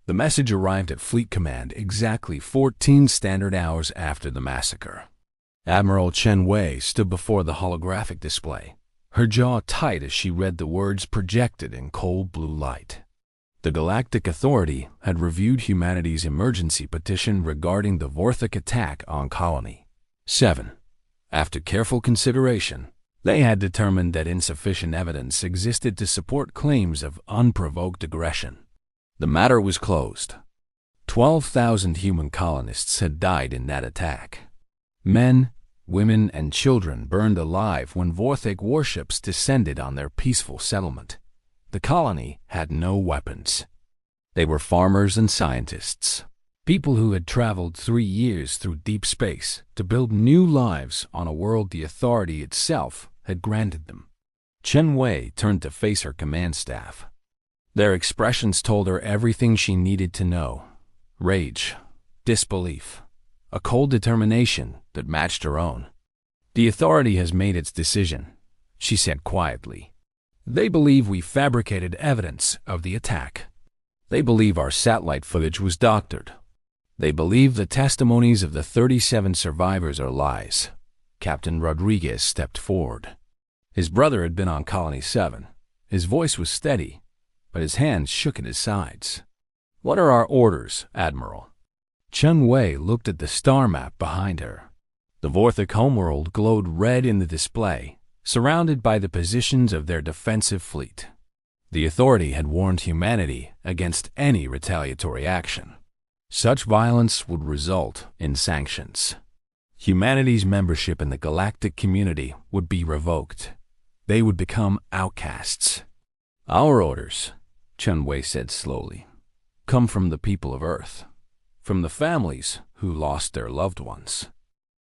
The message arrived at Fleet Command exactly 14 standard hours after the massacre. Admiral Chen Wei stood before the holographic display, her jaw tight as she read the words projected in cold blue light. The Galactic Authority had reviewed humanity's emergency petition regarding the Vorthic attack on Colony 7. After careful consideration, they had determined that insufficient evidence existed to support claims of unprovoked aggression. The matter was closed. 12,000 human colonists had died in that attack. Men, women, and children burned alive when Vorthic warships descended on their peaceful settlement. The colony had no weapons. They were farmers and scientists, people who had traveled 3 years through deep space to build new lives on a world the Authority itself had granted them. Chen Wei turned to face her command staff. Their expressions told her everything she needed to know. Rage, disbelief, a cold determination that matched her own. "The Authority has made its decision," she said quietly. "They believe we fabricated evidence of the attack. They believe our satellite footage was doctored. They believe the testimonies of the 37 survivors are lies." Captain Rodriguez stepped forward. His brother had been on Colony 7. His voice was steady, but his hands shook at his sides. "What are our orders, Admiral?" Chen Wei looked at the star map behind her. The Vorthic homeworld glowed red in the display, surrounded by the positions of their defensive fleet. The Authority had warned humanity against any retaliatory action. Such violence would result in sanctions. Humanity's membership in the galactic community would be revoked. They would become outcasts. "Our orders," Chen Wei said slowly, "come from the people of Earth, from the families who lost their loved ones,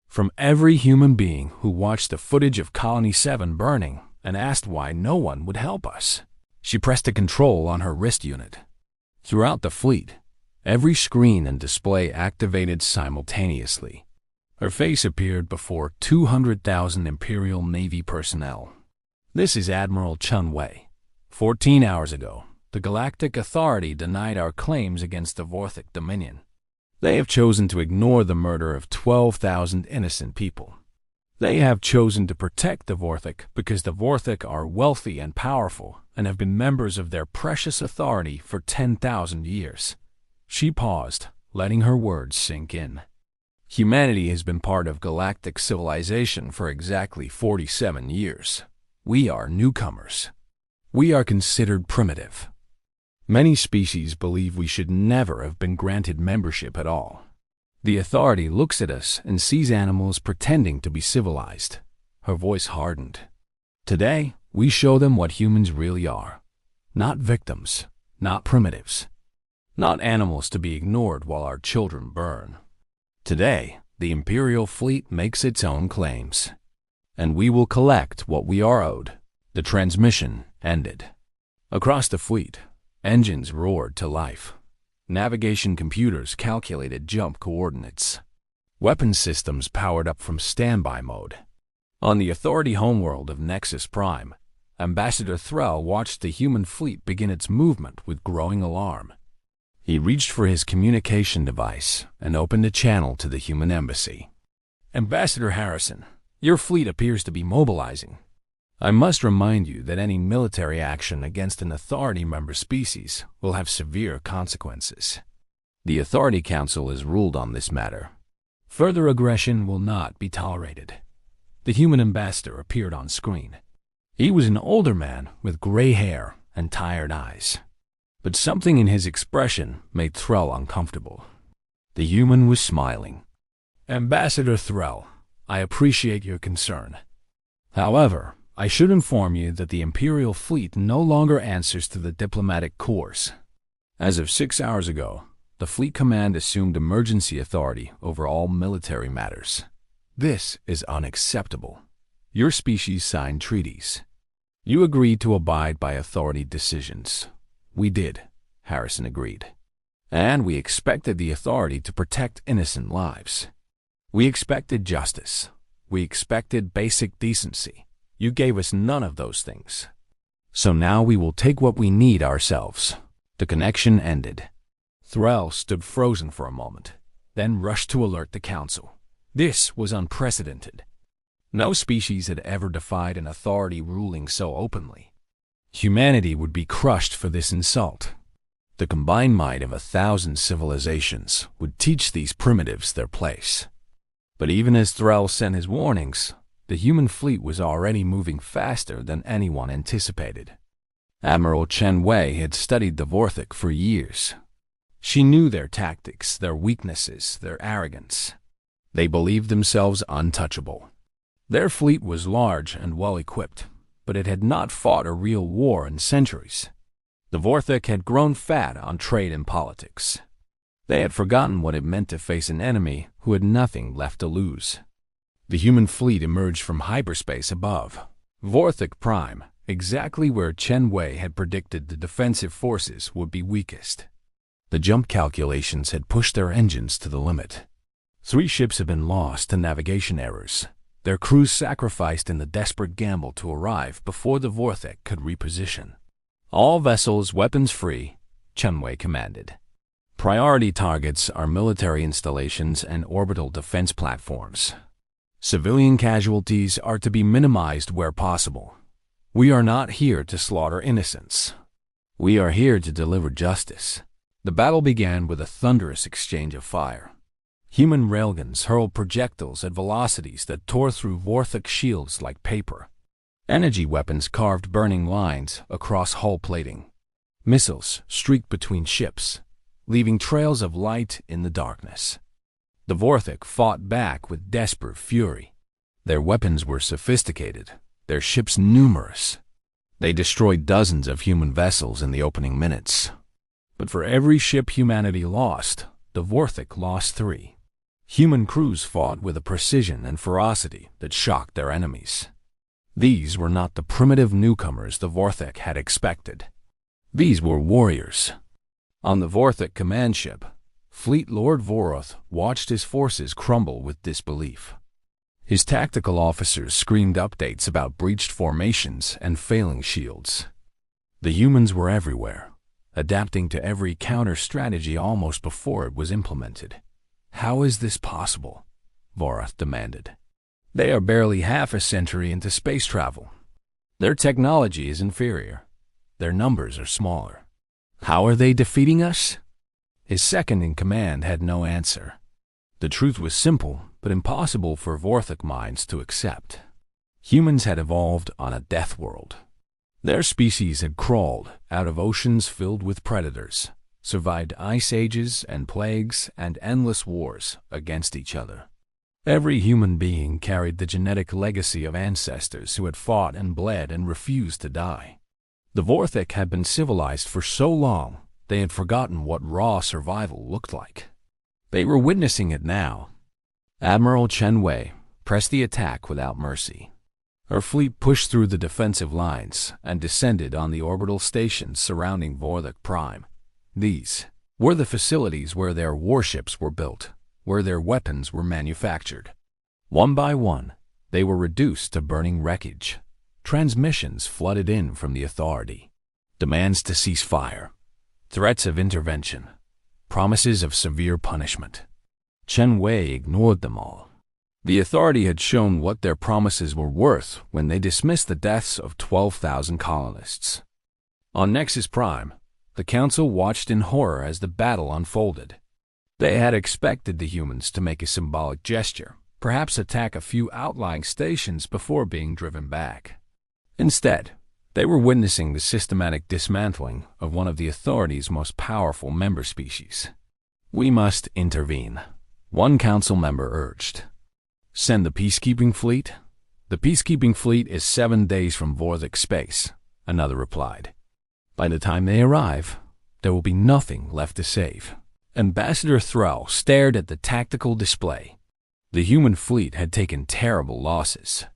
from every human being who watched the footage of Colony 7 burning and asked why no one would help us." She pressed a control on her wrist unit. Throughout the fleet, every screen and display activated simultaneously. Her face appeared before 200,000 Imperial Navy personnel. "This is Admiral Chen Wei. 14 hours ago, the Galactic Authority denied our claims against the Vorthic Dominion. They have chosen to ignore the murder of 12,000 innocent people. They have chosen to protect the Vorthic because the Vorthic are wealthy and powerful and have been members of their precious authority for 10,000 years. She paused, letting her words sink in. "Humanity has been part of galactic civilization for exactly 47 years. We are newcomers. We are considered primitive. Many species believe we should never have been granted membership at all. The Authority looks at us and sees animals pretending to be civilized." Her voice hardened. "Today, we show them what humans really are. Not victims, not primitives, not animals to be ignored while our children burn. Today, the Imperial fleet makes its own claims, and we will collect what we are owed." The transmission ended. Across the fleet, engines roared to life. Navigation computers calculated jump coordinates. Weapon systems powered up from standby mode. On the Authority homeworld of Nexus Prime, Ambassador Threll watched the human fleet begin its movement with growing alarm. He reached for his communication device and opened a channel to the human embassy. "Ambassador Harrison, your fleet appears to be mobilizing. I must remind you that any military action against an Authority member species will have severe consequences. The Authority Council has ruled on this matter. Further aggression will not be tolerated." The human ambassador appeared on screen. He was an older man with gray hair and tired eyes, but something in his expression made Threll uncomfortable. The human was smiling. "Ambassador Threll, I appreciate your concern. However, I should inform you that the Imperial fleet no longer answers to the diplomatic corps. As of 6 hours ago, the Fleet Command assumed emergency authority over all military matters. This is unacceptable. Your species signed treaties. You agreed to abide by Authority decisions." "We did," Harrison agreed. "And we expected the Authority to protect innocent lives. We expected justice. We expected basic decency. You gave us none of those things. So now we will take what we need ourselves." The connection ended. Thrall stood frozen for a moment, then rushed to alert the council. This was unprecedented. No species had ever defied an authority ruling so openly. Humanity would be crushed for this insult. The combined might of 1,000 civilizations would teach these primitives their place. But even as Thrall sent his warnings, the human fleet was already moving faster than anyone anticipated. Admiral Chen Wei had studied the Vorthok for years. She knew their tactics, their weaknesses, their arrogance. They believed themselves untouchable. Their fleet was large and well-equipped, but it had not fought a real war in centuries. The Vorthok had grown fat on trade and politics. They had forgotten what it meant to face an enemy who had nothing left to lose. The human fleet emerged from hyperspace above, Vorthok Prime, exactly where Chen Wei had predicted the defensive forces would be weakest. The jump calculations had pushed their engines to the limit. 3 ships had been lost to navigation errors, their crews sacrificed in the desperate gamble to arrive before the Vorthok could reposition. All vessels weapons-free, Chen Wei commanded. Priority targets are military installations and orbital defense platforms. Civilian casualties are to be minimized where possible. We are not here to slaughter innocents. We are here to deliver justice. The battle began with a thunderous exchange of fire. Human railguns hurled projectiles at velocities that tore through Vorthok shields like paper. Energy weapons carved burning lines across hull plating. Missiles streaked between ships, leaving trails of light in the darkness. The Vorthok fought back with desperate fury. Their weapons were sophisticated, their ships numerous. They destroyed dozens of human vessels in the opening minutes. But for every ship humanity lost, the Vorthok lost 3. Human crews fought with a precision and ferocity that shocked their enemies. These were not the primitive newcomers the Vorthok had expected. These were warriors. On the Vorthok command ship, Fleet Lord Voroth watched his forces crumble with disbelief. His tactical officers screamed updates about breached formations and failing shields. The humans were everywhere, adapting to every counter-strategy almost before it was implemented. How is this possible? Voroth demanded. They are barely half a century into space travel. Their technology is inferior. Their numbers are smaller. How are they defeating us? His second-in-command had no answer. The truth was simple, but impossible for Vorthok minds to accept. Humans had evolved on a death world. Their species had crawled out of oceans filled with predators, survived ice ages and plagues and endless wars against each other. Every human being carried the genetic legacy of ancestors who had fought and bled and refused to die. The Vorthok had been civilized for so long, they had forgotten what raw survival looked like. They were witnessing it now. Admiral Chen Wei pressed the attack without mercy. Her fleet pushed through the defensive lines and descended on the orbital stations surrounding Vorthok Prime. These were the facilities where their warships were built, where their weapons were manufactured. One by one, they were reduced to burning wreckage. Transmissions flooded in from the authority. Demands to cease fire. Threats of intervention. Promises of severe punishment. Chen Wei ignored them all. The authority had shown what their promises were worth when they dismissed the deaths of 12,000 colonists. On Nexus Prime, the Council watched in horror as the battle unfolded. They had expected the humans to make a symbolic gesture, perhaps attack a few outlying stations before being driven back. Instead, they were witnessing the systematic dismantling of one of the authority's most powerful member species. We must intervene, one council member urged. Send the peacekeeping fleet? The peacekeeping fleet is 7 days from Vorthok space, another replied. By the time they arrive, there will be nothing left to save. Ambassador Thrall stared at the tactical display. The human fleet had taken terrible losses.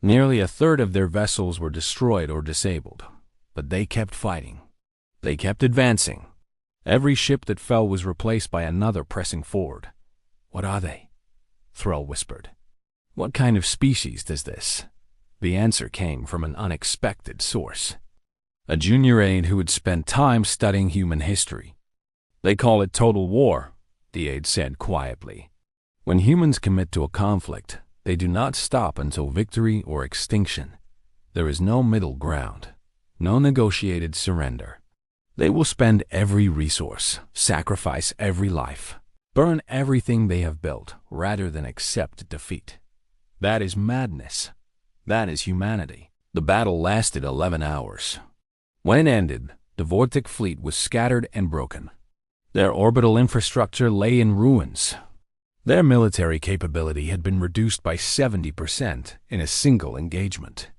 Nearly a third of their vessels were destroyed or disabled, but they kept fighting. They kept advancing. Every ship that fell was replaced by another pressing forward. What are they? Thrall whispered. What kind of species is this? The answer came from an unexpected source. A junior aide who had spent time studying human history. They call it total war, the aide said quietly. When humans commit to a conflict, they do not stop until victory or extinction. There is no middle ground, no negotiated surrender. They will spend every resource, sacrifice every life, burn everything they have built rather than accept defeat. That is madness. That is humanity. The battle lasted 11 hours. When it ended, the Vortic fleet was scattered and broken. Their orbital infrastructure lay in ruins. Their military capability had been reduced by 70% in a single engagement.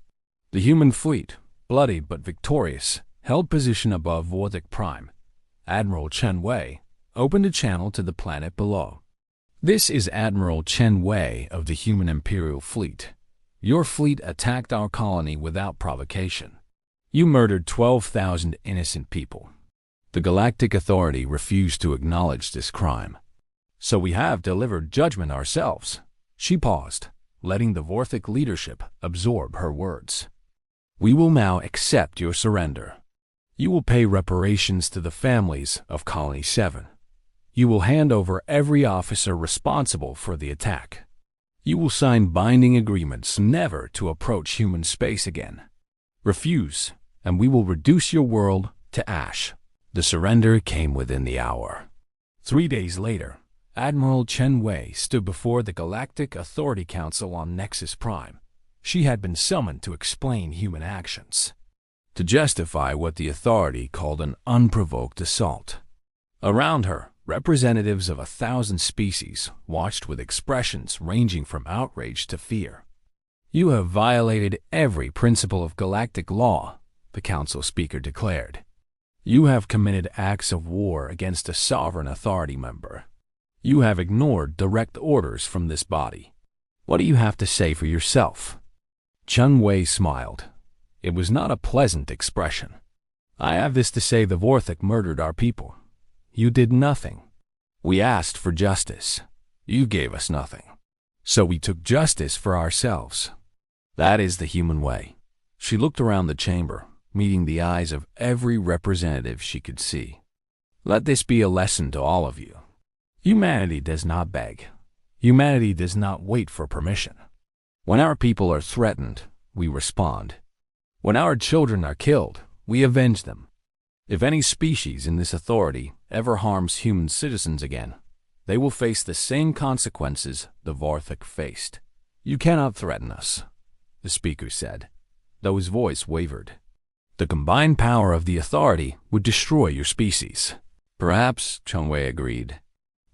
The human fleet, bloody but victorious, held position above Vortic Prime. Admiral Chen Wei opened a channel to the planet below. This is Admiral Chen Wei of the human Imperial fleet. Your fleet attacked our colony without provocation. You murdered 12,000 innocent people. The Galactic Authority refused to acknowledge this crime. So we have delivered judgment ourselves. She paused, letting the Vortic leadership absorb her words. We will now accept your surrender. You will pay reparations to the families of Colony 7. You will hand over every officer responsible for the attack. You will sign binding agreements never to approach human space again. Refuse, and we will reduce your world to ash. The surrender came within the hour. 3 days later, Admiral Chen Wei stood before the Galactic Authority Council on Nexus Prime. She had been summoned to explain human actions, to justify what the Authority called an unprovoked assault. Around her, representatives of 1,000 species watched with expressions ranging from outrage to fear. You have violated every principle of galactic law, the council speaker declared. You have committed acts of war against a sovereign authority member. You have ignored direct orders from this body. What do you have to say for yourself? Chen Wei smiled. It was not a pleasant expression. I have this to say: the Vortic murdered our people. You did nothing. We asked for justice. You gave us nothing. So we took justice for ourselves. That is the human way. She looked around the chamber, meeting the eyes of every representative she could see. Let this be a lesson to all of you. Humanity does not beg. Humanity does not wait for permission. When our people are threatened, we respond. When our children are killed, we avenge them. If any species in this authority ever harms human citizens again, they will face the same consequences the Vortic faced. You cannot threaten us, the speaker said, though his voice wavered. The combined power of the authority would destroy your species. Perhaps, Chen Wei agreed.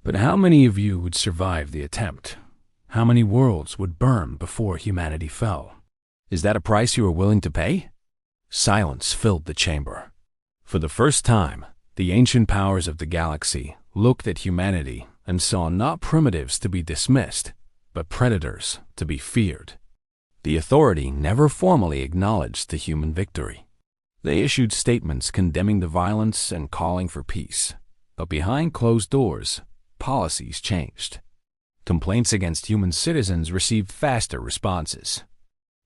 But how many of you would survive the attempt? How many worlds would burn before humanity fell? Is that a price you are willing to pay? Silence filled the chamber. For the first time, the ancient powers of the galaxy looked at humanity and saw not primitives to be dismissed, but predators to be feared. The authority never formally acknowledged the human victory. They issued statements condemning the violence and calling for peace. But behind closed doors, policies changed. Complaints against human citizens received faster responses.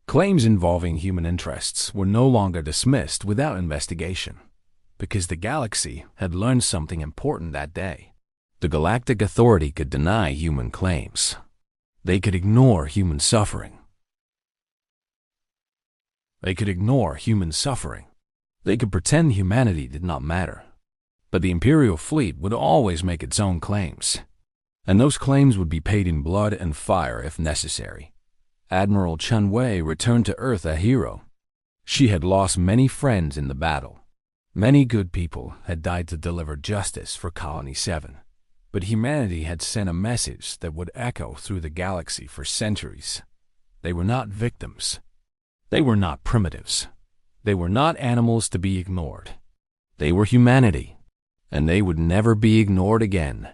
Claims involving human interests were no longer dismissed without investigation, because the galaxy had learned something important that day. The Galactic Authority could deny human claims. They could ignore human suffering. They could pretend humanity did not matter. But the Imperial fleet would always make its own claims, and those claims would be paid in blood and fire if necessary. Admiral Chen Wei returned to Earth a hero. She had lost many friends in the battle. Many good people had died to deliver justice for Colony 7. But humanity had sent a message that would echo through the galaxy for centuries. They were not victims. They were not primitives. They were not animals to be ignored. They were humanity, and they would never be ignored again.